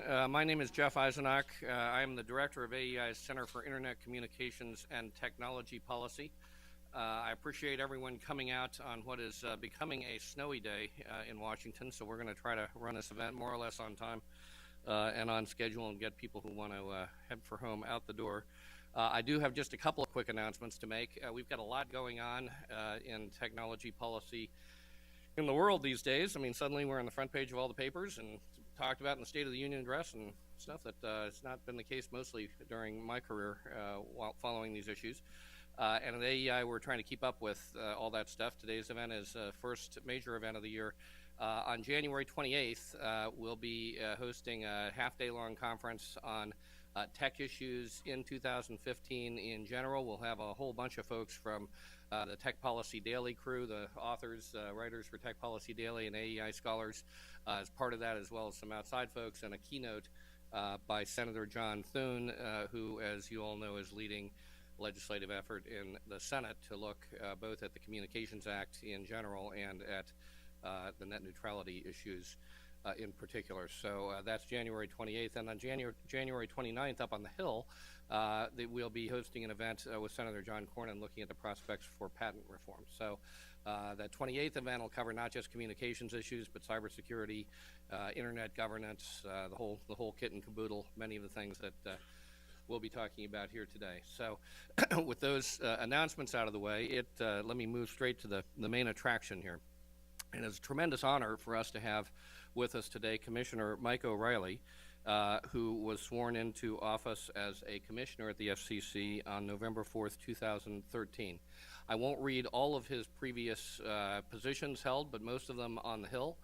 My name is Jeff Eisenach. I am the director of AEI's Center for Internet Communications and Technology Policy. I appreciate everyone coming out on what is becoming a snowy day in Washington, so we're going to try to run this event more or less on time and on schedule and get people who want to head for home out the door. I do have just a couple of quick announcements to make. We've got a lot going on in technology policy in the world these days. I mean, suddenly we're on the front page of all the papers and talked about in the State of the Union address and stuff that has not been the case mostly during my career while following these issues. And at AEI, we're trying to keep up with all that stuff. Today's event is first major event of the year. On January 28th, we'll be hosting a half-day-long conference on tech issues in 2015 in general. We'll have a whole bunch of folks from the Tech Policy Daily crew, the authors, writers for Tech Policy Daily, and AEI scholars as part of that, as well as some outside folks, and a keynote by Senator John Thune, who, as you all know, is leading legislative effort in the Senate to look both at the Communications Act in general and at the net neutrality issues in particular. So that's January 28th. And on January 29th, up on the Hill, we'll be hosting an event with Senator John Cornyn looking at the prospects for patent reform. So that 28th event will cover not just communications issues, but cybersecurity, internet governance, the whole kit and caboodle, many of the things that we'll be talking about here today. So with those announcements out of the way, let me move straight to the main attraction here. And it's a tremendous honor for us to have with us today Commissioner Mike O'Rielly, who was sworn into office as a commissioner at the FCC on November 4th, 2013. I won't read all of his previous positions held, but most of them on the Hill,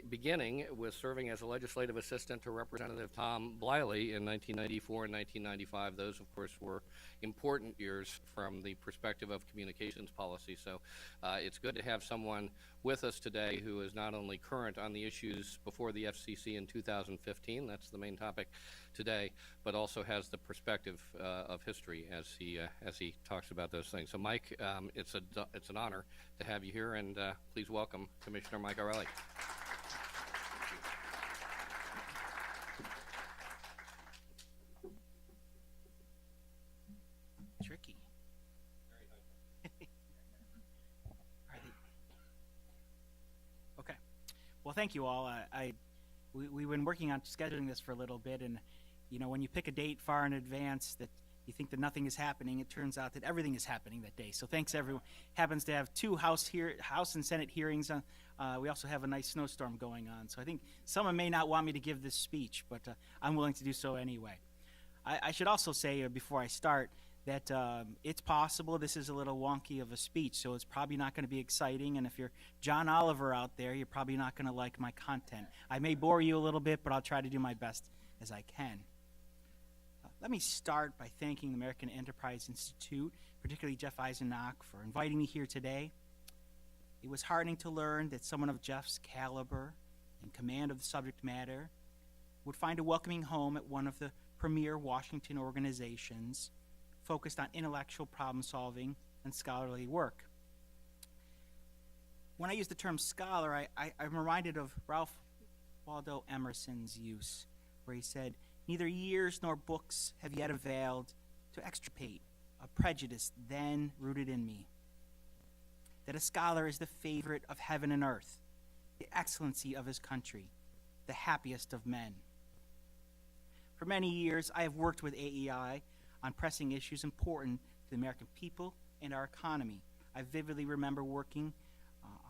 beginning with serving as a legislative assistant to Representative Tom Bliley in 1994 and 1995. Those, of course, were important years from the perspective of communications policy. So it's good to have someone with us today who is not only current on the issues before the FCC in 2015, that's the main topic today, but also has the perspective of history as he talks about those things. So Mike, it's an honor to have you here, and please welcome Commissioner Mike O'Rielly. Tricky. Okay. Well, thank you all. We've been working on scheduling this for a little bit, and you know, when you pick a date far in advance that you think that nothing is happening, it turns out that everything is happening that day. So thanks, everyone. Happens to have two House and Senate hearings. We also have a nice snowstorm going on. So I think someone may not want me to give this speech, but I'm willing to do so anyway. I should also say before I start that it's possible this is a little wonky of a speech, so it's probably not going to be exciting. And if you're John Oliver out there, you're probably not going to like my content. I may bore you a little bit, but I'll try to do my best as I can. Let me start by thanking the American Enterprise Institute, particularly Jeff Eisenach, for inviting me here today. It was heartening to learn that someone of Jeff's caliber and command of the subject matter would find a welcoming home at one of the premier Washington organizations focused on intellectual problem solving and scholarly work. When I use the term scholar, I'm reminded of Ralph Waldo Emerson's use, where he said, "Neither years nor books have yet availed to extirpate a prejudice then rooted in me, that a scholar is the favorite of heaven and earth, the excellency of his country, the happiest of men." For many years, I have worked with AEI on pressing issues important to the American people and our economy. I vividly remember working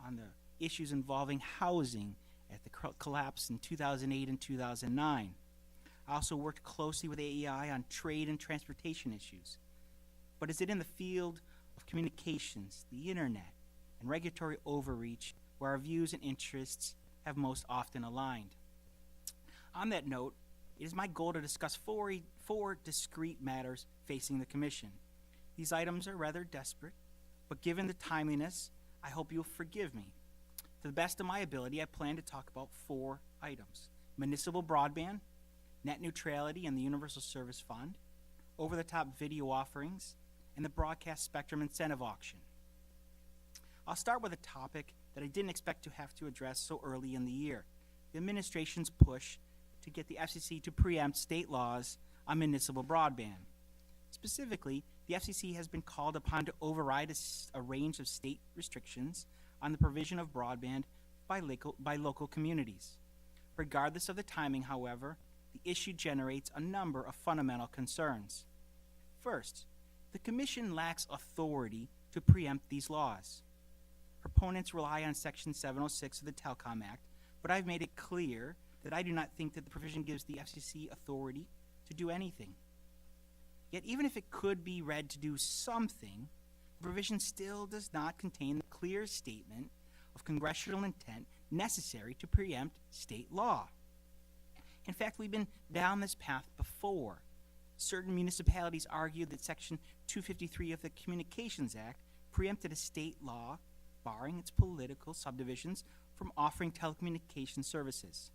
on the issues involving housing at the collapse in 2008 and 2009. I also worked closely with AEI on trade and transportation issues. But is it in the field of communications, the internet, and regulatory overreach where our views and interests have most often aligned? On that note, it is my goal to discuss four discrete matters facing the Commission. These items are rather desperate, but given the timeliness, I hope you'll forgive me. To the best of my ability, I plan to talk about four items: municipal broadband, net neutrality and the Universal Service Fund, over-the-top video offerings, and the broadcast spectrum incentive auction. I'll start with a topic that I didn't expect to have to address so early in the year: the administration's push to get the FCC to preempt state laws on municipal broadband. Specifically, the FCC has been called upon to override a range of state restrictions on the provision of broadband by local communities. Regardless of the timing, however, the issue generates a number of fundamental concerns. First, the Commission lacks authority to preempt these laws. Proponents rely on Section 706 of the Telecom Act, but I've made it clear that I do not think that the provision gives the FCC authority to do anything. Yet even if it could be read to do something, the provision still does not contain the clear statement of congressional intent necessary to preempt state law. In fact, we've been down this path before. Certain municipalities argued that Section 253 of the Communications Act preempted a state law barring its political subdivisions from offering telecommunications services.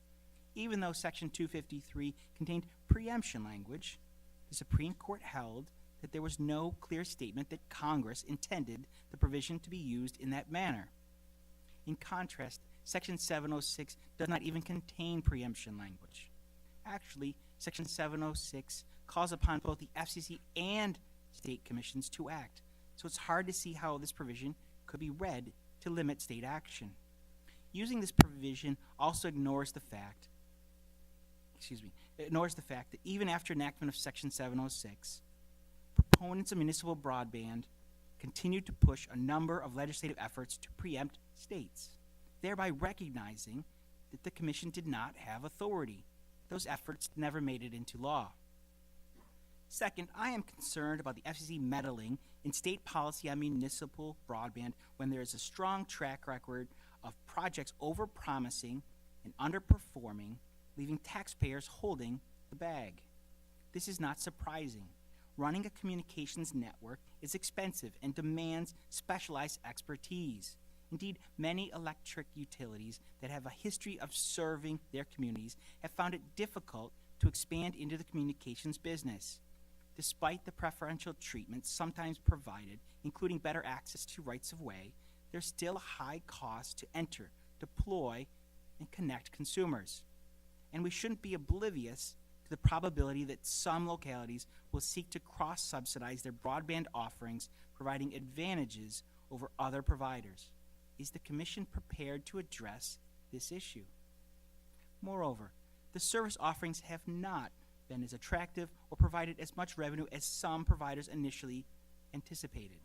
Even though Section 253 contained preemption language, the Supreme Court held that there was no clear statement that Congress intended the provision to be used in that manner. In contrast, Section 706 does not even contain preemption language. Actually, Section 706 calls upon both the FCC and state commissions to act, so it's hard to see how this provision could be read to limit state action. Using this provision also ignores the fact that even after enactment of Section 706, proponents of municipal broadband continued to push a number of legislative efforts to preempt states, thereby recognizing that the Commission did not have authority. Those efforts never made it into law. Second, I am concerned about the FCC meddling in state policy on municipal broadband when there is a strong track record of projects overpromising and underperforming, leaving taxpayers holding the bag. This is not surprising. Running a communications network is expensive and demands specialized expertise. Indeed, many electric utilities that have a history of serving their communities have found it difficult to expand into the communications business. Despite the preferential treatment sometimes provided, including better access to rights of way, there's still a high cost to enter, deploy, and connect consumers. And we shouldn't be oblivious to the probability that some localities will seek to cross-subsidize their broadband offerings, providing advantages over other providers. Is the Commission prepared to address this issue? Moreover, the service offerings have not been as attractive or provided as much revenue as some providers initially anticipated.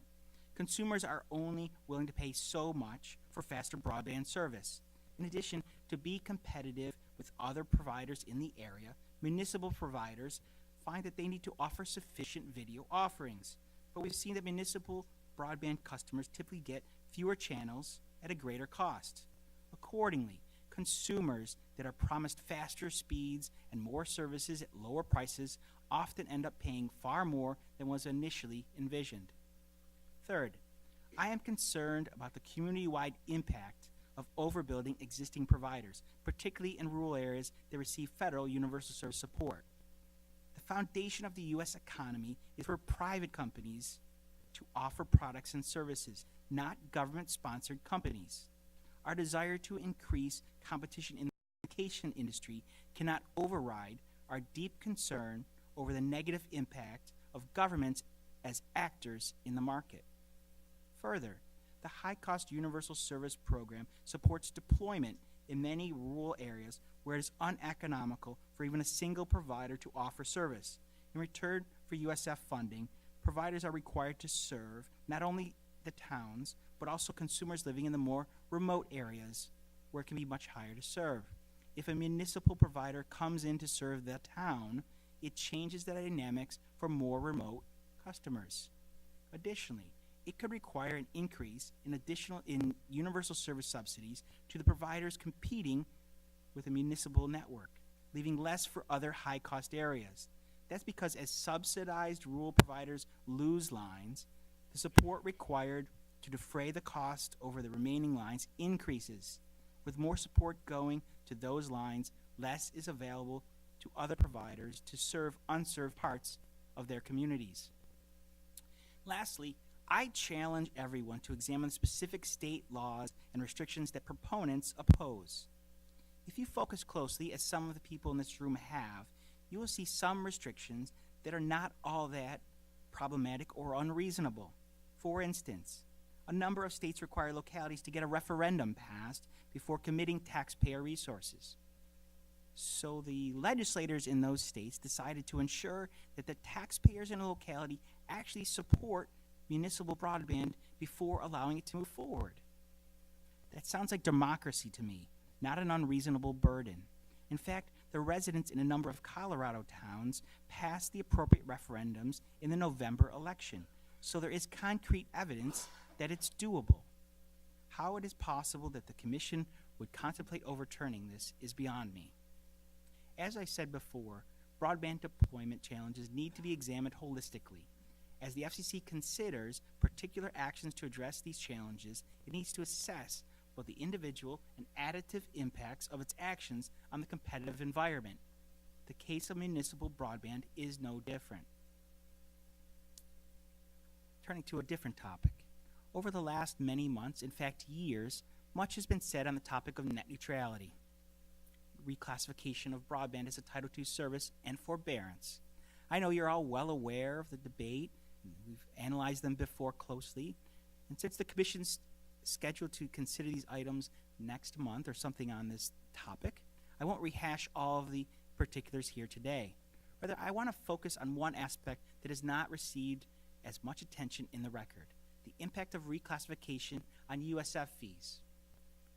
Consumers are only willing to pay so much for faster broadband service. In addition, to be competitive with other providers in the area, municipal providers find that they need to offer sufficient video offerings. But we've seen that municipal broadband customers typically get fewer channels at a greater cost. Accordingly, consumers that are promised faster speeds and more services at lower prices often end up paying far more than was initially envisioned. Third, I am concerned about the community-wide impact of overbuilding existing providers, particularly in rural areas that receive federal universal service support. The foundation of the U.S. economy is for private companies to offer products and services, not government-sponsored companies. Our desire to increase competition in the communication industry cannot override our deep concern over the negative impact of governments as actors in the market. Further, the high-cost universal service program supports deployment in many rural areas where it is uneconomical for even a single provider to offer service. In return for USF funding, providers are required to serve not only the towns, but also consumers living in the more remote areas where it can be much higher to serve. If a municipal provider comes in to serve the town, it changes the dynamics for more remote customers. Additionally, it could require an increase in universal service subsidies to the providers competing with a municipal network, leaving less for other high-cost areas. That's because as subsidized rural providers lose lines, the support required to defray the cost over the remaining lines increases. With more support going to those lines, less is available to other providers to serve unserved parts of their communities. Lastly, I challenge everyone to examine specific state laws and restrictions that proponents oppose. If you focus closely, as some of the people in this room have, you will see some restrictions that are not all that problematic or unreasonable. For instance, a number of states require localities to get a referendum passed before committing taxpayer resources. So the legislators in those states decided to ensure that the taxpayers in a locality actually support municipal broadband before allowing it to move forward. That sounds like democracy to me, not an unreasonable burden. In fact, the residents in a number of Colorado towns passed the appropriate referendums in the November election, so there is concrete evidence that it's doable. How it is possible that the Commission would contemplate overturning this is beyond me. As I said before, broadband deployment challenges need to be examined holistically. As the FCC considers particular actions to address these challenges, it needs to assess both the individual and additive impacts of its actions on the competitive environment. The case of municipal broadband is no different. Turning to a different topic. Over the last many months, in fact years, much has been said on the topic of net neutrality, reclassification of broadband as a Title II service, and forbearance. I know you're all well aware of the debate. We've analyzed them before closely. And since the Commission's scheduled to consider these items next month or something on this topic, I won't rehash all of the particulars here today. Rather, I want to focus on one aspect that has not received as much attention in the record: the impact of reclassification on USF fees.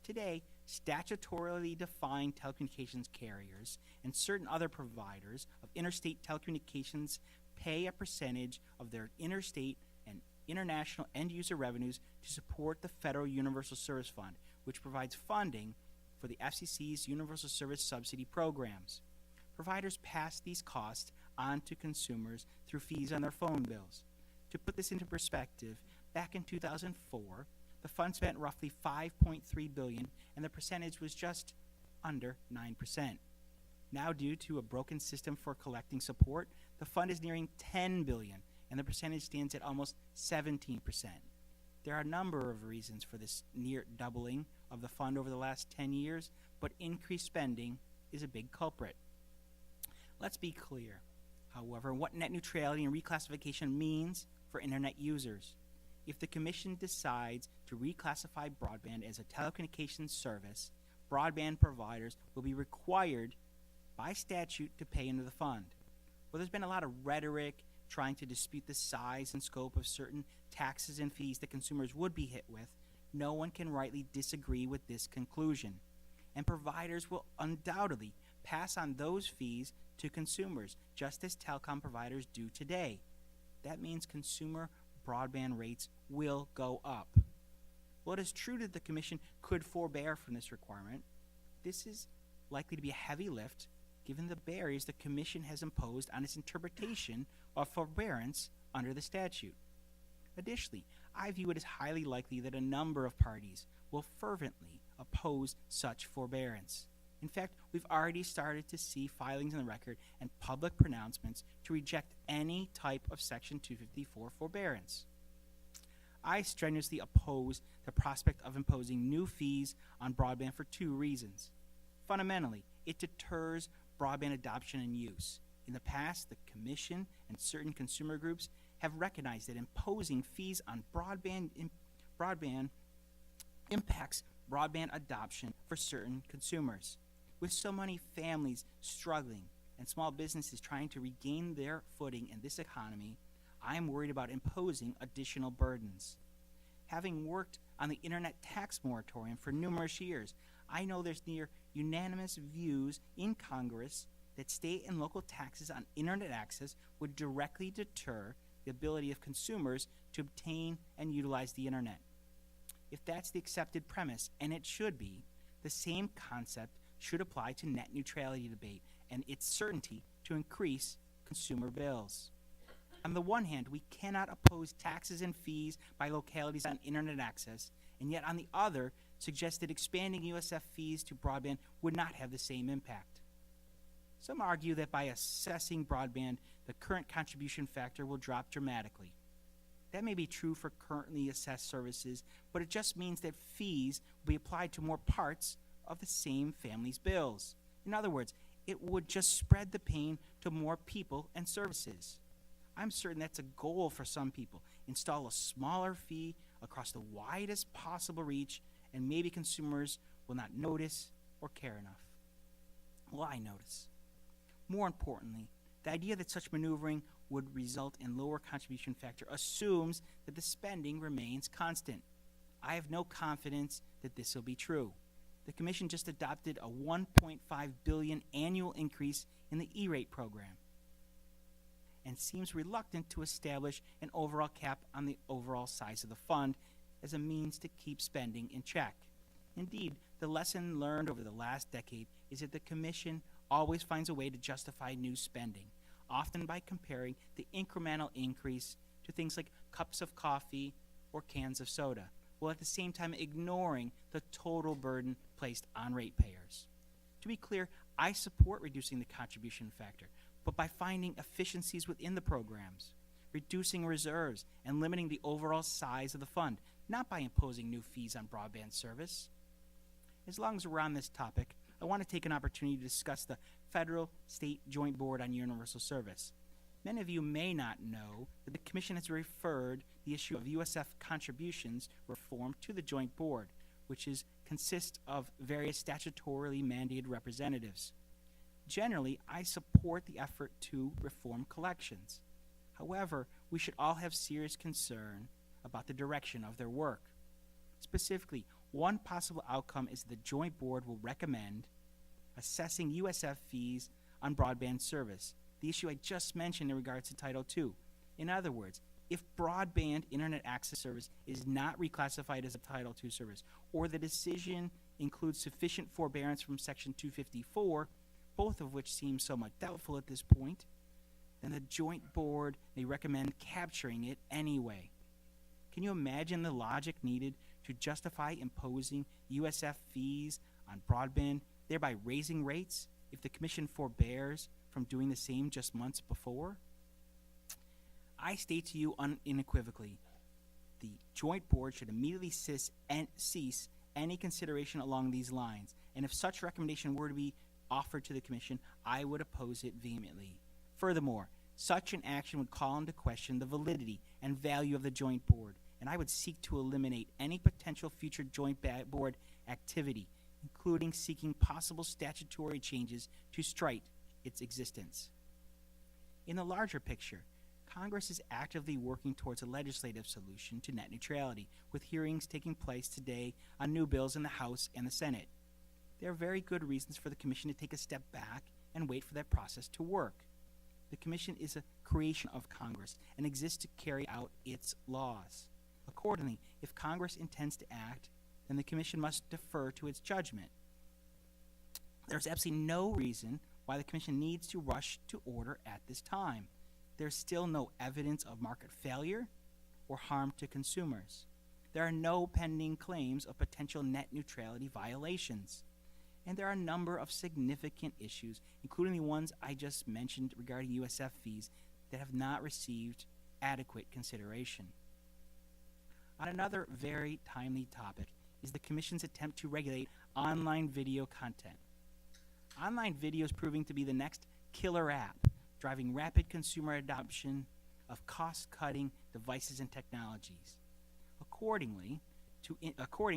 Today, statutorily defined telecommunications carriers and certain other providers of interstate telecommunications pay a percentage of their interstate and international end-user revenues to support the Federal Universal Service Fund, which provides funding for the FCC's Universal Service Subsidy programs. Providers pass these costs on to consumers through fees on their phone bills. To put this into perspective, back in 2004, the fund spent roughly $5.3 billion, and the percentage was just under 9%. Now, due to a broken system for collecting support, the fund is nearing $10 billion, and the percentage stands at almost 17%. There are a number of reasons for this near doubling of the fund over the last 10 years, but increased spending is a big culprit. Let's be clear, however, what net neutrality and reclassification means for Internet users. If the Commission decides to reclassify broadband as a telecommunications service, broadband providers will be required by statute to pay into the fund. Well, there's been a lot of rhetoric trying to dispute the size and scope of certain taxes and fees that consumers would be hit with. No one can rightly disagree with this conclusion. And providers will undoubtedly pass on those fees to consumers, just as telecom providers do today. That means consumer broadband rates will go up. Well, it is true that the Commission could forbear from this requirement. This is likely to be a heavy lift given the barriers the Commission has imposed on its interpretation of forbearance under the statute. Additionally, I view it as highly likely that a number of parties will fervently oppose such forbearance. In fact, we've already started to see filings in the record and public pronouncements to reject any type of Section 254 forbearance. I strenuously oppose the prospect of imposing new fees on broadband for two reasons. Fundamentally, it deters broadband adoption and use. In the past, the Commission and certain consumer groups have recognized that imposing fees on broadband impacts broadband adoption for certain consumers. With so many families struggling and small businesses trying to regain their footing in this economy, I am worried about imposing additional burdens. Having worked on the Internet tax moratorium for numerous years, I know there's near unanimous views in Congress that state and local taxes on Internet access would directly deter the ability of consumers to obtain and utilize the Internet. If that's the accepted premise, and it should be, the same concept should apply to net neutrality debate and its certainty to increase consumer bills. On the one hand, we cannot oppose taxes and fees by localities on Internet access, and yet on the other, suggest that expanding USF fees to broadband would not have the same impact. Some argue that by assessing broadband, the current contribution factor will drop dramatically. That may be true for currently assessed services, but it just means that fees will be applied to more parts of the same family's bills. In other words, it would just spread the pain to more people and services. I'm certain that's a goal for some people. Install a smaller fee across the widest possible reach, and maybe consumers will not notice or care enough. Well, I notice. More importantly, the idea that such maneuvering would result in lower contribution factor assumes that the spending remains constant. I have no confidence that this will be true. The Commission just adopted a $1.5 billion annual increase in the E-rate program and seems reluctant to establish an overall cap on the overall size of the fund as a means to keep spending in check. Indeed, the lesson learned over the last decade is that the Commission always finds a way to justify new spending, often by comparing the incremental increase to things like cups of coffee or cans of soda, while at the same time ignoring the total burden placed on ratepayers. To be clear, I support reducing the contribution factor, but by finding efficiencies within the programs, reducing reserves, and limiting the overall size of the fund, not by imposing new fees on broadband service. As long as we're on this topic, I want to take an opportunity to discuss the Federal-State Joint Board on Universal Service. Many of you may not know that the Commission has referred the issue of USF contributions reform to the Joint Board, which consists of various statutorily mandated representatives. Generally, I support the effort to reform collections. However, we should all have serious concern about the direction of their work. Specifically, one possible outcome is the Joint Board will recommend assessing USF fees on broadband service, the issue I just mentioned in regards to Title II. In other words, if broadband internet access service is not reclassified as a Title II service, or the decision includes sufficient forbearance from Section 254, both of which seem somewhat doubtful at this point, then the Joint Board may recommend capturing it anyway. Can you imagine the logic needed to justify imposing USF fees on broadband, thereby raising rates if the Commission forbears from doing the same just months before? I state to you unequivocally, the Joint Board should immediately cease any consideration along these lines, and if such recommendation were to be offered to the Commission, I would oppose it vehemently. Furthermore, such an action would call into question the validity and value of the Joint Board, and I would seek to eliminate any potential future Joint Board activity, including seeking possible statutory changes to strike its existence. In the larger picture, Congress is actively working towards a legislative solution to net neutrality, with hearings taking place today on new bills in the House and the Senate. There are very good reasons for the Commission to take a step back and wait for that process to work. The Commission is a creation of Congress and exists to carry out its laws. Accordingly, if Congress intends to act, then the Commission must defer to its judgment. There's absolutely no reason why the Commission needs to rush to order at this time. There's still no evidence of market failure or harm to consumers. There are no pending claims of potential net neutrality violations. And there are a number of significant issues, including the ones I just mentioned regarding USF fees, that have not received adequate consideration. On another very timely topic is the Commission's attempt to regulate online video content. Online video is proving to be the next killer app, driving rapid consumer adoption of cost-cutting devices and technologies. According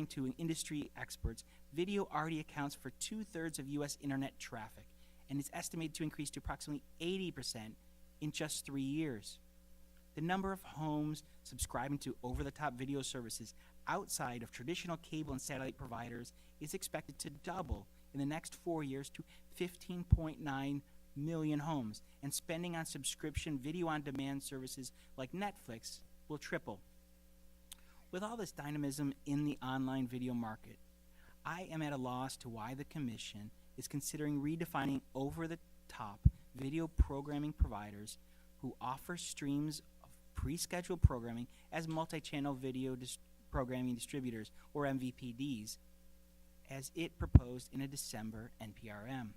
to industry experts, video already accounts for 2/3 of U.S. internet traffic and is estimated to increase to approximately 80% in just 3 years. The number of homes subscribing to over-the-top video services outside of traditional cable and satellite providers is expected to double in the next 4 years to 15.9 million homes, and spending on subscription video-on-demand services like Netflix will triple. With all this dynamism in the online video market, I am at a loss to why the Commission is considering redefining over-the-top video programming providers who offer streams of pre-scheduled programming as multi-channel video programming distributors, or MVPDs, as it proposed in a December NPRM.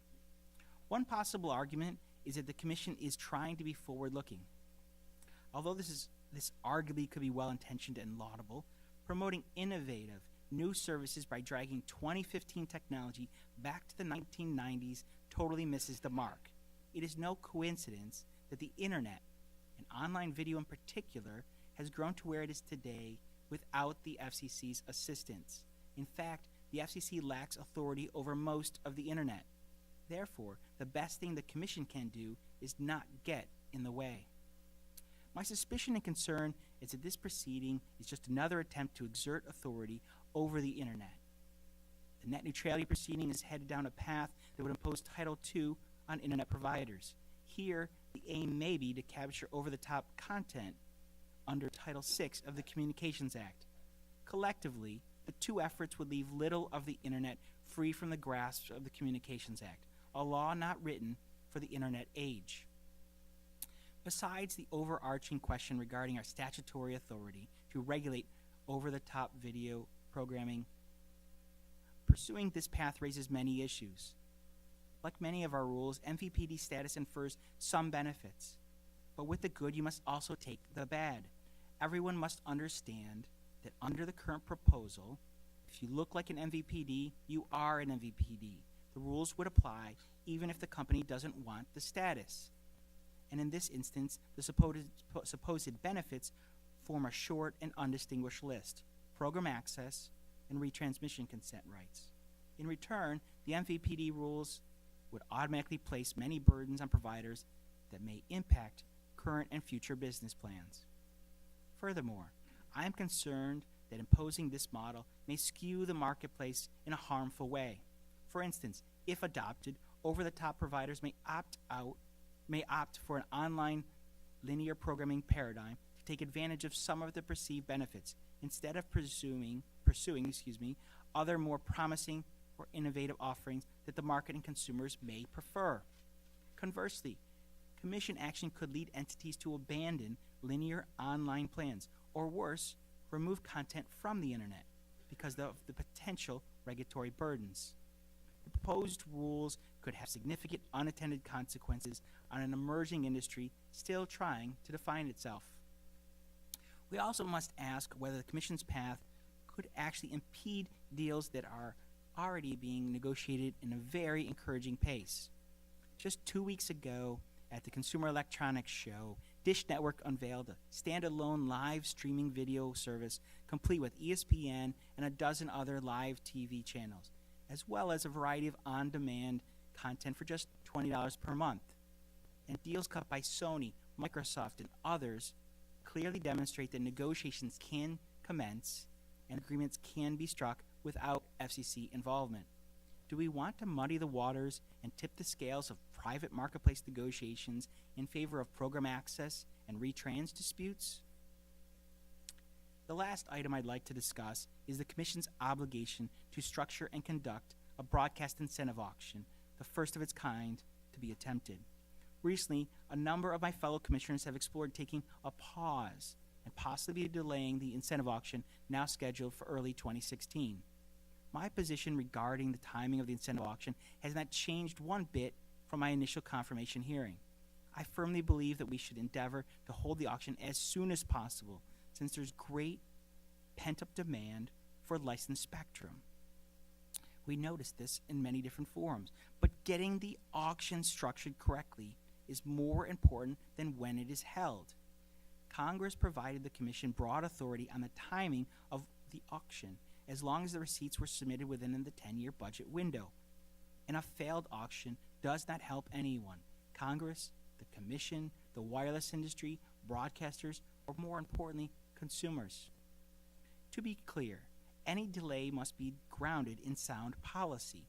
One possible argument is that the Commission is trying to be forward-looking. Although this arguably could be well-intentioned and laudable, promoting innovative, new services by dragging 2015 technology back to the 1990s totally misses the mark. It is no coincidence that the internet, and online video in particular, has grown to where it is today without the FCC's assistance. In fact, the FCC lacks authority over most of the internet. Therefore, the best thing the Commission can do is not get in the way. My suspicion and concern is that this proceeding is just another attempt to exert authority over the internet. The net neutrality proceeding is headed down a path that would impose Title II on internet providers. Here, the aim may be to capture over-the-top content under Title VI of the Communications Act. Collectively, the two efforts would leave little of the internet free from the grasp of the Communications Act, a law not written for the internet age. Besides the overarching question regarding our statutory authority to regulate over-the-top video programming, pursuing this path raises many issues. Like many of our rules, MVPD status infers some benefits. But with the good, you must also take the bad. Everyone must understand that under the current proposal, if you look like an MVPD, you are an MVPD. The rules would apply even if the company doesn't want the status. And in this instance, the supposed benefits form a short and undistinguished list: program access and retransmission consent rights. In return, the MVPD rules would automatically place many burdens on providers that may impact current and future business plans. Furthermore, I am concerned that imposing this model may skew the marketplace in a harmful way. For instance, if adopted, over-the-top providers may opt for an online linear programming paradigm to take advantage of some of the perceived benefits instead of pursuing other more promising or innovative offerings that the market and consumers may prefer. Conversely, Commission action could lead entities to abandon linear online plans, or worse, remove content from the internet because of the potential regulatory burdens. The proposed rules could have significant unintended consequences on an emerging industry still trying to define itself. We also must ask whether the Commission's path could actually impede deals that are already being negotiated in a very encouraging pace. Just 2 weeks ago, at the Consumer Electronics Show, Dish Network unveiled a standalone live streaming video service complete with ESPN and a dozen other live TV channels, as well as a variety of on-demand content for just $20 per month. And deals cut by Sony, Microsoft, and others clearly demonstrate that negotiations can commence and agreements can be struck without FCC involvement. Do we want to muddy the waters and tip the scales of private marketplace negotiations in favor of program access and retrans disputes? The last item I'd like to discuss is the Commission's obligation to structure and conduct a broadcast incentive auction, the first of its kind to be attempted. Recently, a number of my fellow commissioners have explored taking a pause and possibly delaying the incentive auction now scheduled for early 2016. My position regarding the timing of the incentive auction has not changed one bit from my initial confirmation hearing. I firmly believe that we should endeavor to hold the auction as soon as possible, since there's great pent-up demand for licensed spectrum. We noticed this in many different forums, but getting the auction structured correctly is more important than when it is held. Congress provided the Commission broad authority on the timing of the auction, as long as the receipts were submitted within the 10-year budget window. And a failed auction does not help anyone: Congress, the Commission, the wireless industry, broadcasters, or more importantly, consumers. To be clear, any delay must be grounded in sound policy.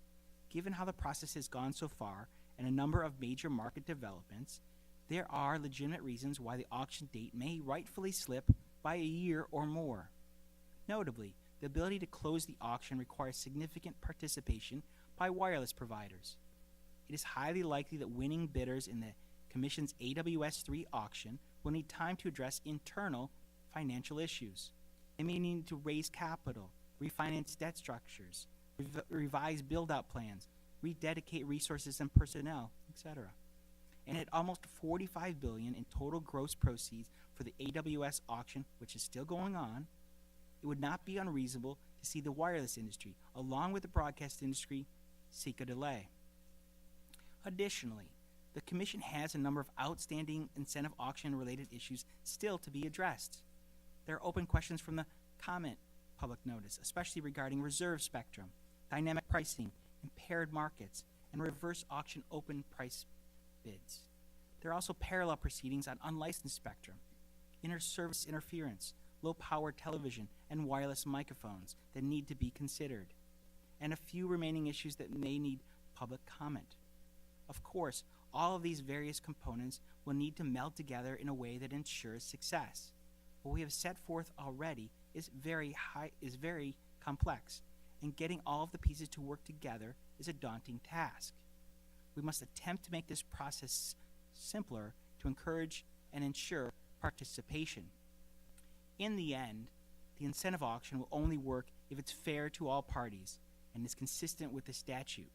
Given how the process has gone so far and a number of major market developments, there are legitimate reasons why the auction date may rightfully slip by a year or more. Notably, the ability to close the auction requires significant participation by wireless providers. It is highly likely that winning bidders in the Commission's AWS-3 auction will need time to address internal financial issues. They may need to raise capital, refinance debt structures, revise build-out plans, rededicate resources and personnel, etc. And at almost $45 billion in total gross proceeds for the AWS auction, which is still going on, it would not be unreasonable to see the wireless industry, along with the broadcast industry, seek a delay. Additionally, the Commission has a number of outstanding incentive auction-related issues still to be addressed. There are open questions from the comment public notice, especially regarding reserve spectrum, dynamic pricing, impaired markets, and reverse auction open price bids. There are also parallel proceedings on unlicensed spectrum, inter-service interference, low-power television, and wireless microphones that need to be considered, and a few remaining issues that may need public comment. Of course, all of these various components will need to meld together in a way that ensures success. What we have set forth already is very complex, and getting all of the pieces to work together is a daunting task. We must attempt to make this process simpler to encourage and ensure participation. In the end, the incentive auction will only work if it's fair to all parties and is consistent with the statute.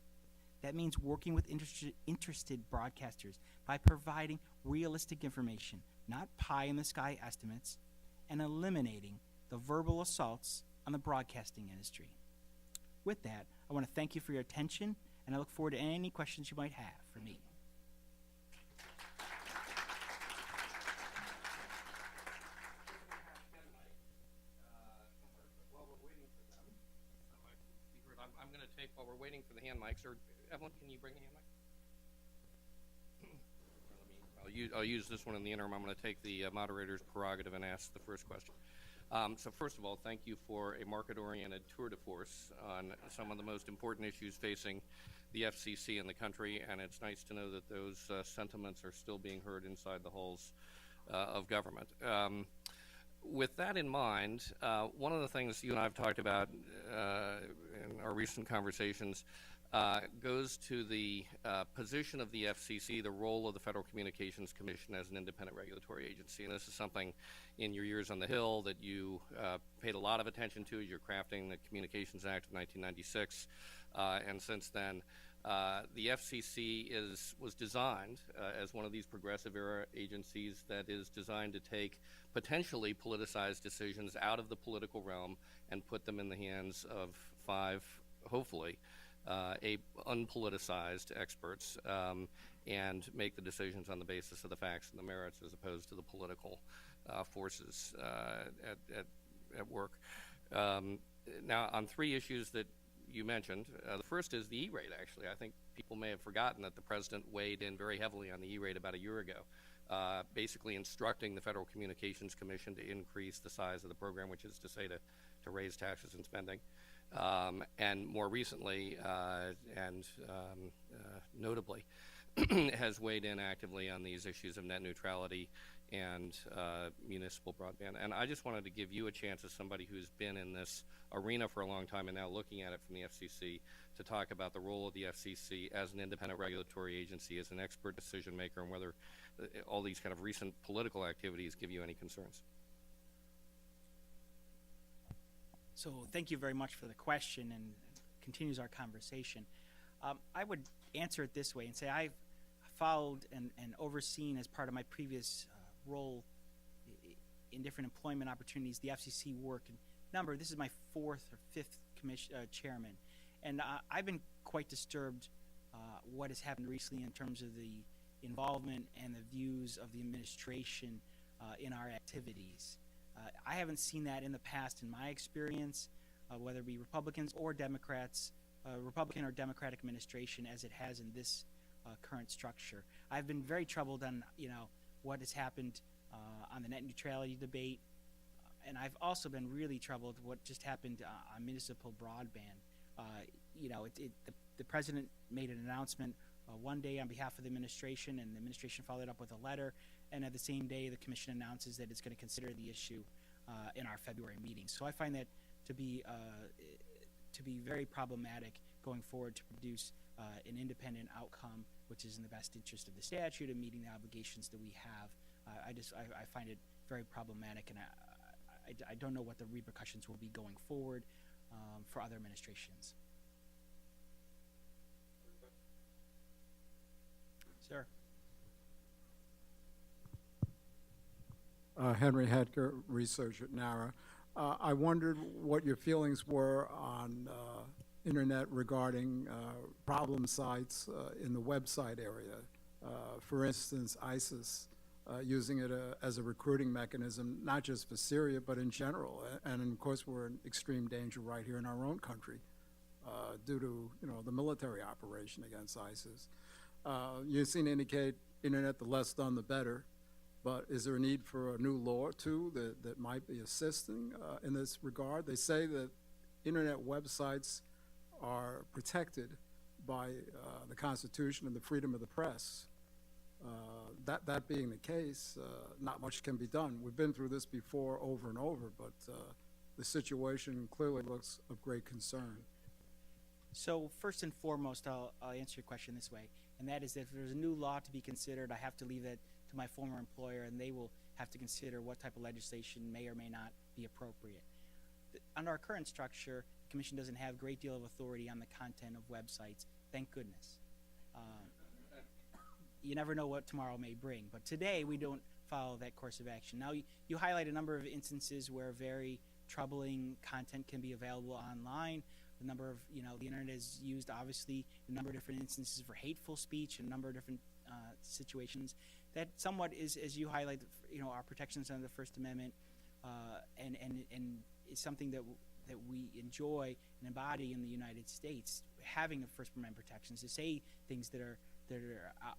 That means working with interested broadcasters by providing realistic information, not pie-in-the-sky estimates, and eliminating the verbal assaults on the broadcasting industry. With that, I want to thank you for your attention, and I look forward to any questions you might have for me. While we're waiting for the hand mics, or Evelyn, can you bring the hand mic? I'll use this one in the interim. I'm going to take the moderator's prerogative and ask the first question. So first of all, thank you for a market-oriented tour de force on some of the most important issues facing the FCC in the country, and it's nice to know that those sentiments are still being heard inside the halls of government. With that in mind, one of the things you and I have talked about in our recent conversations goes to the position of the FCC, the role of the Federal Communications Commission as an independent regulatory agency. And this is something in your years on the Hill that you paid a lot of attention to as you're crafting the Communications Act of 1996. And since then, the FCC was designed as one of these progressive era agencies that is designed to take potentially politicized decisions out of the political realm and put them in the hands of five, hopefully, unpoliticized experts and make the decisions on the basis of the facts and the merits as opposed to the political forces at work. Now, on three issues that you mentioned, the first is the E-rate, actually. I think people may have forgotten that the President weighed in very heavily on the E-rate about a year ago, basically instructing the Federal Communications Commission to increase the size of the program, which is to say to raise taxes and spending. And more recently, notably, has weighed in actively on these issues of net neutrality and municipal broadband. And I just wanted to give you a chance as somebody who's been in this arena for a long time and now looking at it from the FCC to talk about the role of the FCC as an independent regulatory agency, as an expert decision maker, and whether all these kind of recent political activities give you any concerns. So thank you very much for the question, and continues our conversation. I would answer it this way and say I've followed and overseen as part of my previous role in different employment opportunities the FCC work. And this is my fourth or fifth chairman, and I've been quite disturbed what has happened recently in terms of the involvement and the views of the administration in our activities. I haven't seen that in the past in my experience, whether it be Republicans or Democrats, Republican or Democratic administration, as it has in this current structure. I've been very troubled on what has happened on the net neutrality debate, and I've also been really troubled what just happened on municipal broadband. The president made an announcement one day on behalf of the administration, and the administration followed up with a letter, and at the same day the commission announces that it's going to consider the issue in our February meeting. So I find that to be very problematic going forward to produce an independent outcome which is in the best interest of the statute and meeting the obligations that we have. I find it very problematic, and I don't know what the repercussions will be going forward for other administrations. Sir. Henry Hedger, research at NARA. I wondered what your feelings were on internet regarding problem sites in the website area. For instance, ISIS using it as a recruiting mechanism, not just for Syria, but in general. And of course, we're in extreme danger right here in our own country due to the military operation against ISIS. You seem to indicate internet, the less done, the better. But is there a need for a new law, too, that might be assisting in this regard? They say that internet websites are protected by the Constitution and the freedom of the press. That being the case, not much can be done. We've been through this before over and over, but the situation clearly looks of great concern. So first and foremost, I'll answer your question this way, and that is that if there's a new law to be considered, I have to leave that to my former employer, and they will have to consider what type of legislation may or may not be appropriate. Under our current structure, the Commission doesn't have a great deal of authority on the content of websites. Thank goodness. You never know what tomorrow may bring, but today we don't follow that course of action. Now, you highlight a number of instances where very troubling content can be available online. The number of, the internet is used, obviously, in a number of different instances for hateful speech, in a number of different situations. That somewhat is, as you highlight, our protections under the First Amendment, and is something that we enjoy and embody in the United States, having the First Amendment protections to say things that are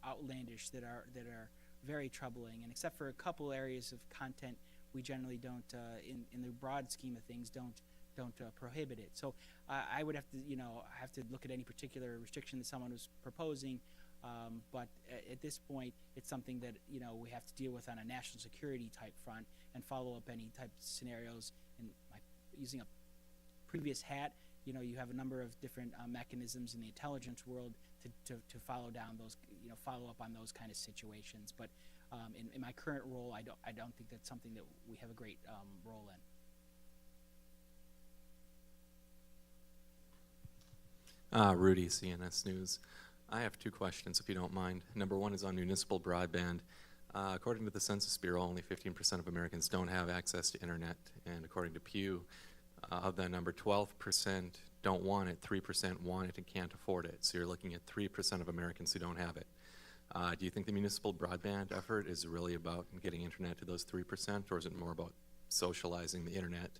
outlandish, that are very troubling, and except for a couple areas of content, we generally don't, in the broad scheme of things, don't prohibit it. So I would have to look at any particular restriction that someone was proposing, but at this point, it's something that we have to deal with on a national security type front and follow up any type of scenarios. And using a previous hat, you have a number of different mechanisms in the intelligence world to follow down those, follow up on those kind of situations. But in my current role, I don't think that's something that we have a great role in. Rudy, CNS News. I have two questions, if you don't mind. Number one is on municipal broadband. According to the Census Bureau, only 15% of Americans don't have access to internet, and according to Pew, of that number, 12% don't want it, 3% want it and can't afford it. So you're looking at 3% of Americans who don't have it. Do you think the municipal broadband effort is really about getting internet to those 3%, or is it more about socializing the internet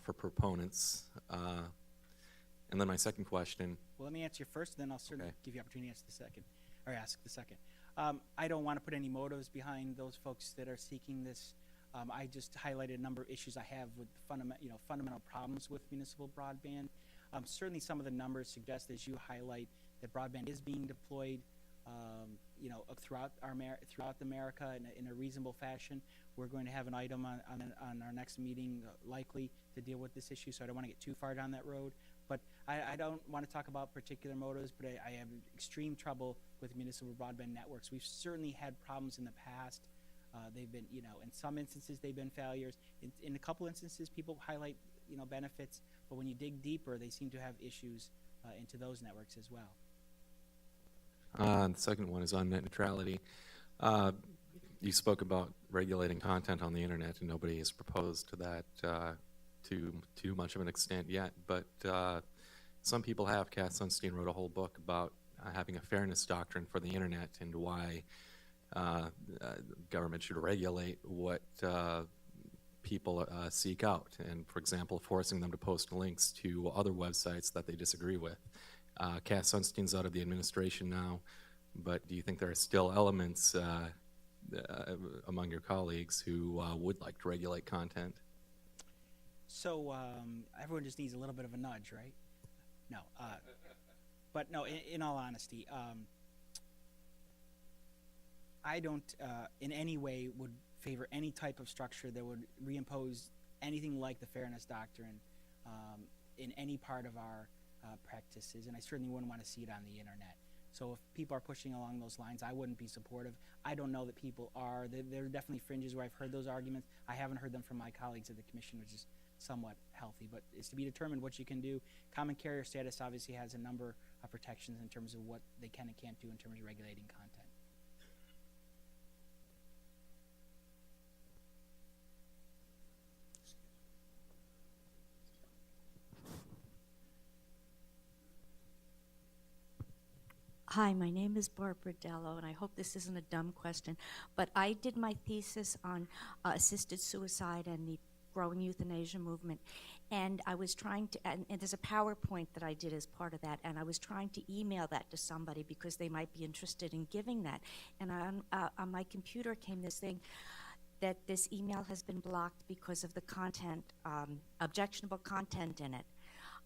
for proponents? And then my second question. Well, let me answer you first, then I'll certainly give you opportunity to answer the second, or ask the second. I don't want to put any motives behind those folks that are seeking this. I just highlighted a number of issues I have with fundamental problems with municipal broadband. Certainly, some of the numbers suggest, as you highlight, that broadband is being deployed, throughout America in a reasonable fashion. We're going to have an item on our next meeting, likely to deal with this issue. So I don't want to get too far down that road. But I don't want to talk about particular motives, but I have extreme trouble with municipal broadband networks. We've certainly had problems in the past. They've been, in some instances they've been failures. In a couple instances, people highlight, benefits, but when you dig deeper, they seem to have issues into those networks as well. The second one is on net neutrality. You spoke about regulating content on the internet, and nobody has proposed to that to too much of an extent yet. But some people have. Cass Sunstein wrote a whole book about having a fairness doctrine for the internet and why government should regulate what people seek out, and, for example, forcing them to post links to other websites that they disagree with. Cass Sunstein's out of the administration now, but do you think there are still elements among your colleagues who would like to regulate content? So everyone just needs a little bit of a nudge, right? No. But no, in all honesty, I don't in any way would favor any type of structure that would reimpose anything like the fairness doctrine in any part of our practices, and I certainly wouldn't want to see it on the internet. So if people are pushing along those lines, I wouldn't be supportive. I don't know that people are. There are definitely fringes where I've heard those arguments. I haven't heard them from my colleagues at the Commission, which is somewhat healthy, but it's to be determined what you can do. Common carrier status obviously has a number of protections in terms of what they can and can't do in terms of regulating content. Hi, my name is Barbara Dello, and I hope this isn't a dumb question, but I did my thesis on assisted suicide and the growing euthanasia movement, and I was trying to, and there's a PowerPoint that I did as part of that, and I was trying to email that to somebody because they might be interested in giving that, and on my computer came this thing that this email has been blocked because of the content, objectionable content in it.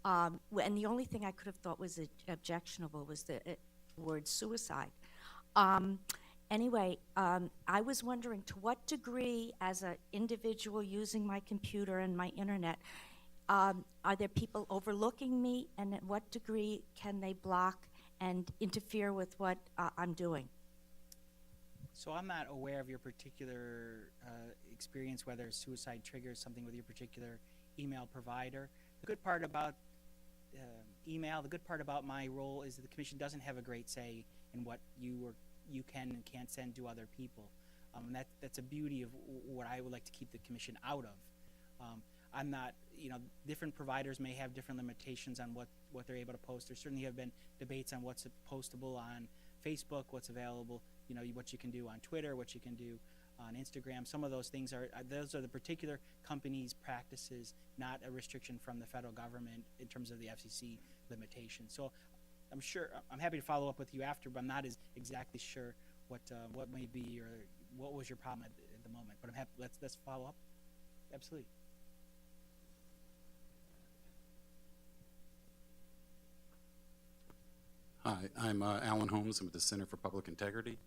And the only thing I could have thought was objectionable was the word suicide. Anyway, I was wondering to what degree, as an individual using my computer and my internet, are there people overlooking me, and at what degree can they block and interfere with what I'm doing? So I'm not aware of your particular experience, whether suicide triggers something with your particular email provider. The good part about email, the good part about my role is that the commission doesn't have a great say in what you can and can't send to other people. That's a beauty of what I would like to keep the commission out of. I'm not, different providers may have different limitations on what they're able to post. There certainly have been debates on what's postable on Facebook, what's available, what you can do on Twitter, what you can do on Instagram. Some of those things those are the particular companies' practices, not a restriction from the federal government in terms of the FCC limitations. So I'm happy to follow up with you after, but I'm not exactly sure what may be or what was your problem at the moment. But I'm happy. Let's follow up. Absolutely. Hi, I'm Alan Holmes. I'm with the Center for Public Integrity.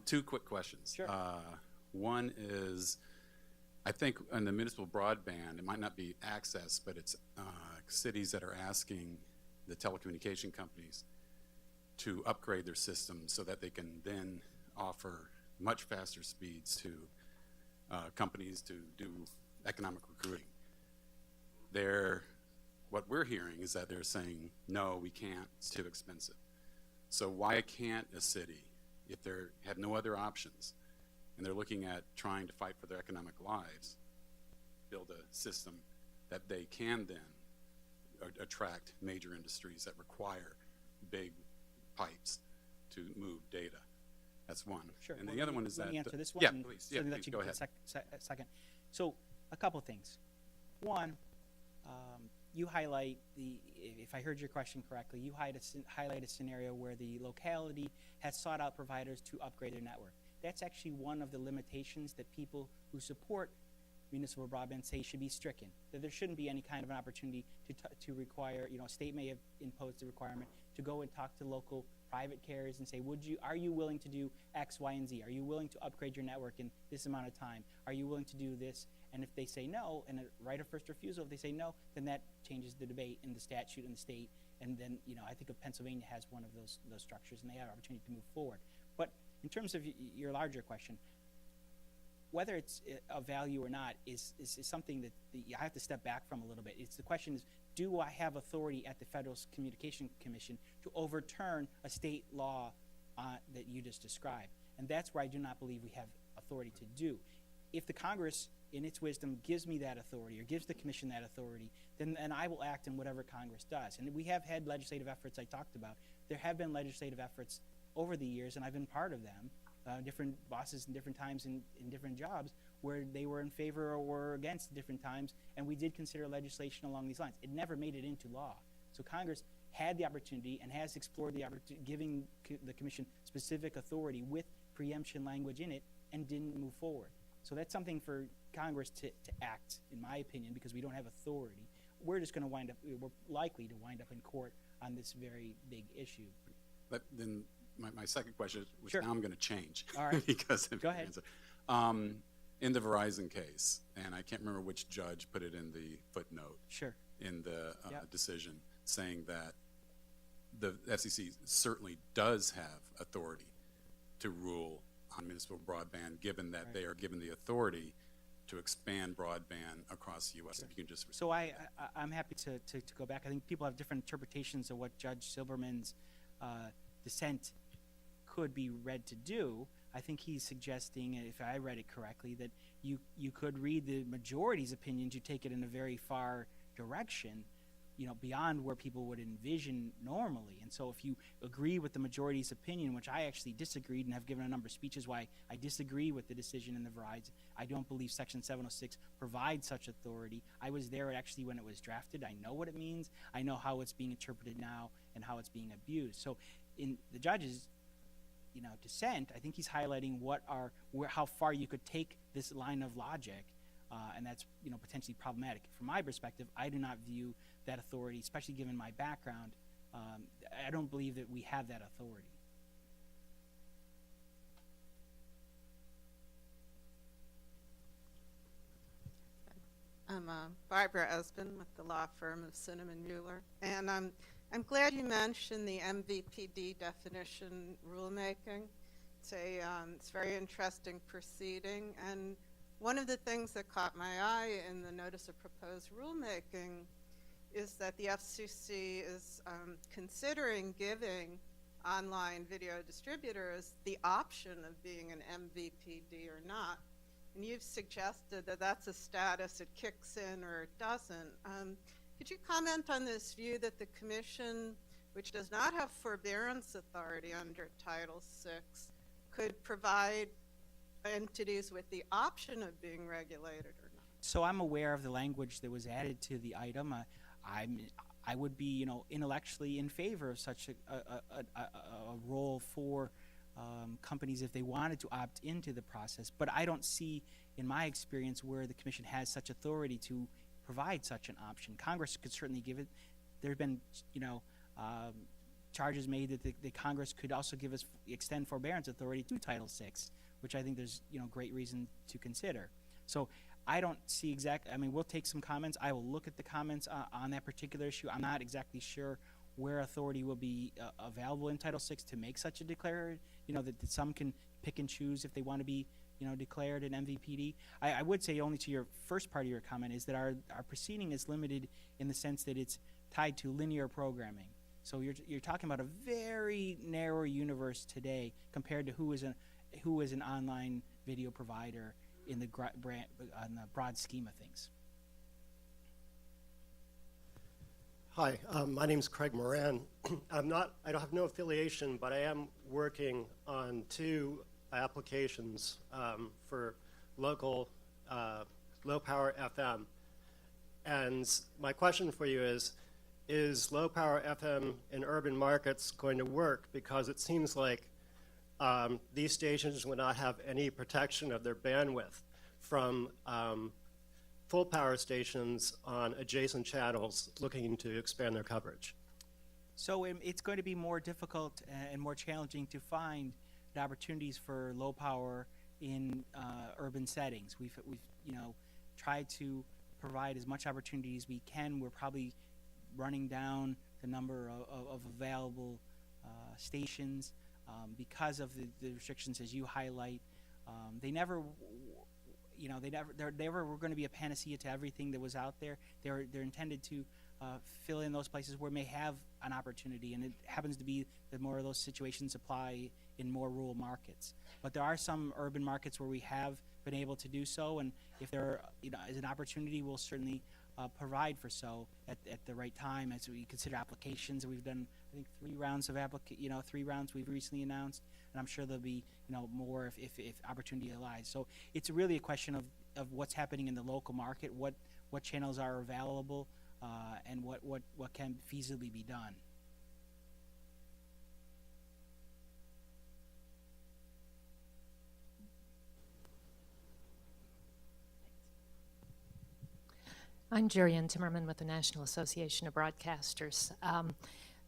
Two quick questions. Sure. One is, I think in the municipal broadband, it might not be access, but it's cities that are asking the telecommunication companies to upgrade their systems so that they can then offer much faster speeds to companies to do economic recruiting. What we're hearing is that they're saying, no, we can't, it's too expensive. So why can't a city, if they have no other options, and they're looking at trying to fight for their economic lives, build a system that they can then attract major industries that require big pipes to move data? That's one. Sure. And the other one is let that... me answer this one. Yeah, please. Yeah, Let please, you go get ahead. a second. So a couple things. One, you highlight if I heard your question correctly, you highlight a scenario where the locality has sought out providers to upgrade their network. That's actually one of the limitations that people who support municipal broadband say should be stricken. That there shouldn't be any kind of an opportunity to require, a state may have imposed a requirement to go and talk to local private carriers and say, are you willing to do X, Y, and Z? Are you willing to upgrade your network in this amount of time? Are you willing to do this? And if they say no, and a right of first refusal, if they say no, then that changes the debate in the statute in the state. And then, I think of Pennsylvania has one of those structures, and they have an opportunity to move forward. But in terms of your larger question, whether it's of value or not is something that I have to step back from a little bit. The question is, do I have authority at the Federal Communication Commission to overturn a state law that you just described? And that's where I do not believe we have authority to do. If the Congress, in its wisdom, gives me that authority or gives the Commission that authority, then I will act in whatever Congress does. And we have had legislative efforts I talked about. There have been legislative efforts over the years, and I've been part of them, different bosses in different times in different jobs, where they were in favor or were against different times, and we did consider legislation along these lines. It never made it into law. So Congress had the opportunity and has explored the opportunity, giving the Commission specific authority with preemption language in it, and didn't move forward. So that's something for Congress to act, in my opinion, because we don't have authority. We're just going to we're likely to wind up in court on this very big issue. But then my second question, which Sure. now I'm going to change. All right. because of Go your ahead. answer. In the Verizon case, and I can't remember which judge put it in the footnote Sure. in the Yep. decision, saying that the FCC certainly does have authority to rule on municipal broadband, given that Right. they are given the authority to expand broadband across the U.S. Sure. If you can just So I'm happy to go back. I think people have different interpretations of what Judge Silberman's dissent could be read to do. I think he's suggesting, if I read it correctly, that you could read the majority's opinion to take it in a very far direction, beyond where people would envision normally. And so if you agree with the majority's opinion, which I actually disagreed and have given a number of speeches why I disagree with the decision in the Verizon, I don't believe Section 706 provides such authority. I was there actually when it was drafted. I know what it means. I know how it's being interpreted now and how it's being abused. So in the judge's dissent, I think he's highlighting how far you could take this line of logic, and that's potentially problematic. From my perspective, I do not view that authority, especially given my background. I don't believe that we have that authority. I'm Barbara Esben with the law firm of Cinnamon Mueller, and I'm glad you mentioned the MVPD definition rulemaking. It's very interesting proceeding, and one of the things that caught my eye in the notice of proposed rulemaking is that the FCC is considering giving online video distributors the option of being an MVPD or not. And you've suggested that that's a status, it kicks in or it doesn't. Could you comment on this view that the Commission, which does not have forbearance authority under Title VI, could provide entities with the option of being regulated or not? So I'm aware of the language that was added to the item. I would be, intellectually in favor of such a role for companies if they wanted to opt into the process. But I don't see, in my experience, where the Commission has such authority to provide such an option. Congress could certainly give it. There have been, charges made that the Congress could also extend forbearance authority to Title VI, which I think there's, great reason to consider. So I don't see we'll take some comments. I will look at the comments on that particular issue. I'm not exactly sure where authority will be available in Title VI to make such a declared, that some can pick and choose if they want to be, declared an MVPD. I would say only to your first part of your comment is that our proceeding is limited in the sense that it's tied to linear programming. So you're talking about a very narrow universe today compared to who is an online video provider in the broad scheme of things. Hi, my name is Craig Moran. I don't have no affiliation, but I am working on 2 applications for local low power FM. And my question for you is low power FM in urban markets going to work? Because it seems like these stations will not have any protection of their bandwidth from full power stations on adjacent channels looking to expand their coverage. So it's going to be more difficult and more challenging to find the opportunities for low power in urban settings. We've tried to provide as much opportunity as we can. We're probably running down the number of available stations because of the restrictions as you highlight. They never were going to be a panacea to everything that was out there. They're intended to fill in those places where may have an opportunity, and it happens to be that more of those situations apply in more rural markets. But there are some urban markets where we have been able to do so, and if there is an opportunity, we'll certainly provide for so at the right time as we consider applications. We've done, I think, 3 rounds of 3 rounds we've recently announced, and I'm sure there'll be more if opportunity lies. So it's really a question of what's happening in the local market, what channels are available, and what can feasibly be done. I'm Jerry Ann Timmerman with the National Association of Broadcasters.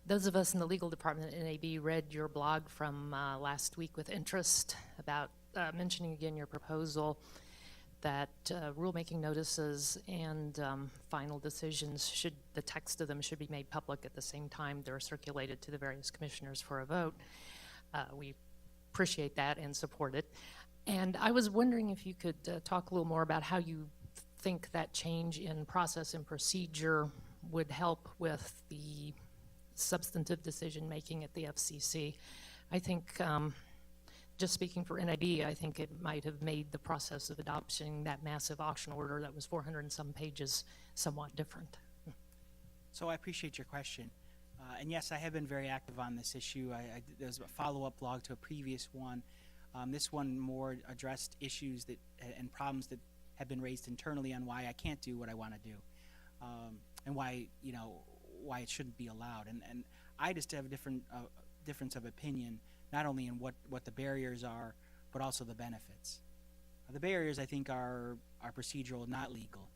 Those of us in the legal department at NAB read your blog from last week with interest about mentioning again your proposal that rulemaking notices and final decisions, the text of them should be made public at the same time they're circulated to the various commissioners for a vote. We appreciate that and support it. And I was wondering if you could talk a little more about how you think that change in process and procedure would help with the substantive decision making at the FCC. I think, just speaking for NIB, I think it might have made the process of adopting that massive auction order that was 400 and some pages somewhat different. So I appreciate your question. And yes, I have been very active on this issue. There's a follow-up blog to a previous one. This one more addressed issues that and problems that have been raised internally on why I can't do what I want to do, and why why it shouldn't be allowed. And I just have a difference of opinion, not only in what the barriers are, but also the benefits. The barriers, I think, are procedural, not legal,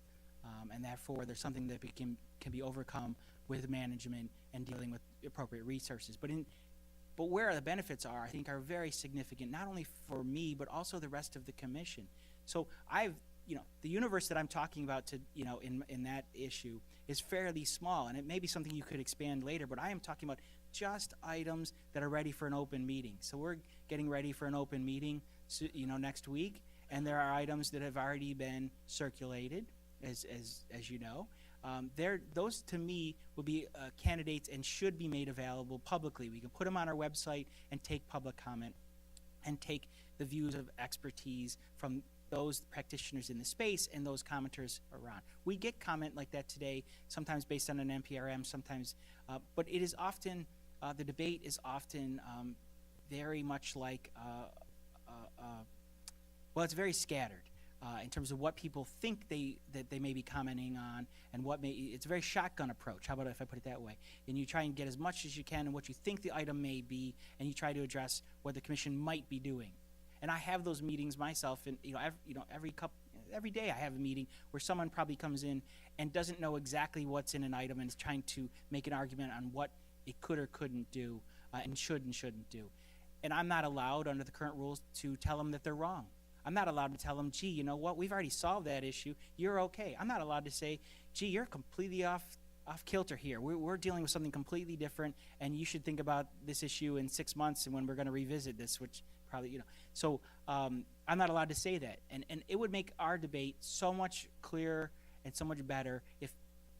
and therefore there's something that can be overcome with management and dealing with appropriate resources. But where the benefits are, I think, are very significant, not only for me, but also the rest of the commission. So the universe that I'm talking about in that issue is fairly small, and it may be something you could expand later, but I am talking about just items that are ready for an open meeting. So we're getting ready for an open meeting, next week, and there are items that have already been circulated, as you know. Those to me would be candidates and should be made available publicly. We can put them on our website and take public comment and take the views of expertise from those practitioners in the space and those commenters around. We get comment like that today, sometimes based on an NPRM, sometimes, but it is often, the debate is often very much like, it's very scattered. In terms of what people think that they may be commenting on, and it's a very shotgun approach. How about if I put it that way? And you try and get as much as you can and what you think the item may be, and you try to address what the commission might be doing. And I have those meetings myself, and every day I have a meeting where someone probably comes in and doesn't know exactly what's in an item and is trying to make an argument on what it could or couldn't do, and should and shouldn't do. And I'm not allowed under the current rules to tell them that they're wrong. I'm not allowed to tell them, gee, you know what, we've already solved that issue, you're okay. I'm not allowed to say, gee, you're completely off kilter here. We're dealing with something completely different, and you should think about this issue in 6 months and when we're going to revisit this, which probably, So I'm not allowed to say that. And it would make our debate so much clearer and so much better if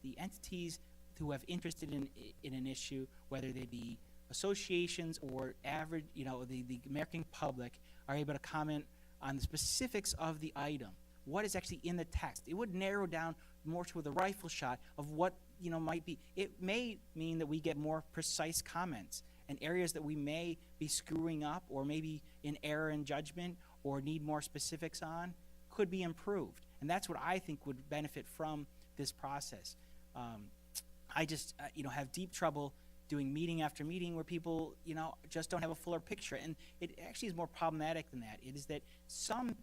the entities who have interest in an issue, whether they be associations or average, the American public, are able to comment on the specifics of the item, what is actually in the text. It would narrow down more to the rifle shot of what might be. It may mean that we get more precise comments, and areas that we may be screwing up or maybe in error in judgment or need more specifics on could be improved. And that's what I think would benefit from this process. I just have deep trouble doing meeting after meeting where people, just don't have a fuller picture. And it actually is more problematic than that. It is that some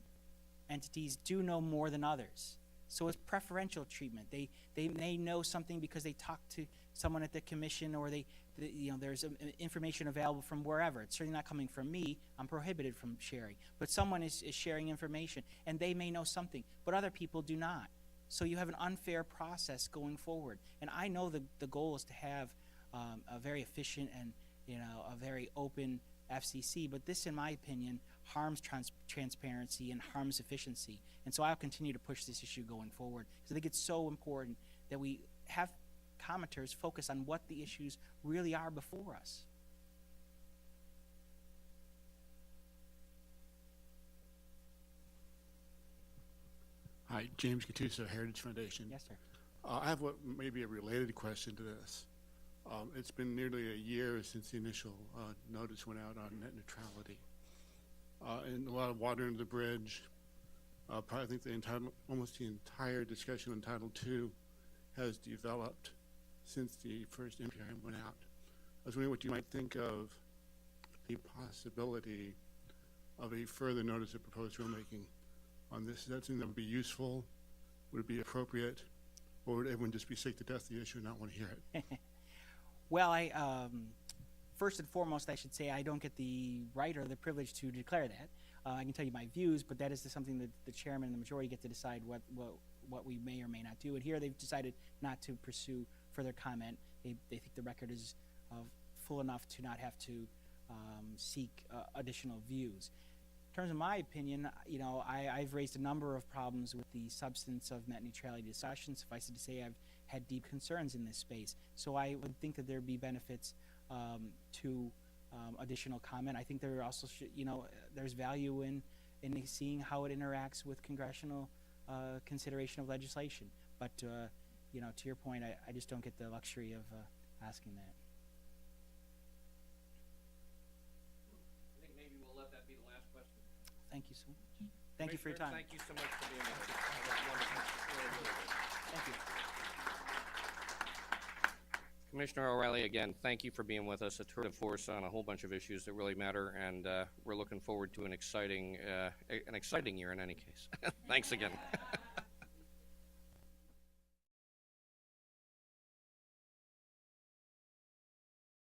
entities do know more than others. So it's preferential treatment. They may know something because they talk to someone at the commission, or there's information available from wherever. It's certainly not coming from me. I'm prohibited from sharing. But someone is sharing information, and they may know something, but other people do not. So you have an unfair process going forward. And I know the goal is to have a very efficient and a very open FCC, but this, in my opinion, harms transparency and harms efficiency. And so I'll continue to push this issue going forward, because I think it's so important that we have commenters focus on what the issues really are before us. Hi, James Gattuso, Heritage Foundation. Yes, sir. I have what may be a related question to this. It's been nearly a year since the initial notice went out on net neutrality. And a lot of water under the bridge. Probably think almost the entire discussion on Title II has developed since the first NPRM went out. I was wondering what you might think of the possibility of a further notice of proposed rulemaking on this. Is that something that would be useful? Would it be appropriate? Or would everyone just be sick to death of the issue and not want to hear it? Well, first and foremost, I should say I don't get the right or the privilege to declare that. I can tell you my views, but that is something that the chairman and the majority get to decide what we may or may not do. And here they've decided not to pursue further comment. They think the record is full enough to not have to seek additional views. In terms of my opinion, I've raised a number of problems with the substance of net neutrality discussion. Suffice it to say, I've had deep concerns in this space. So I would think that there'd be benefits to additional comment. I think there also there's value in seeing how it interacts with congressional consideration of legislation. But you know, to your point, I just don't get the luxury of asking that. I think maybe we'll let that be the last question. Thank you so much. Thank you for your time. Thank you so much for being with us. That was wonderful. Really, really good. Thank you. Commissioner O'Rielly, again, thank you for being with us, a tour de force on a whole bunch of issues that really matter, and we're looking forward to an exciting year in any case. Thanks again.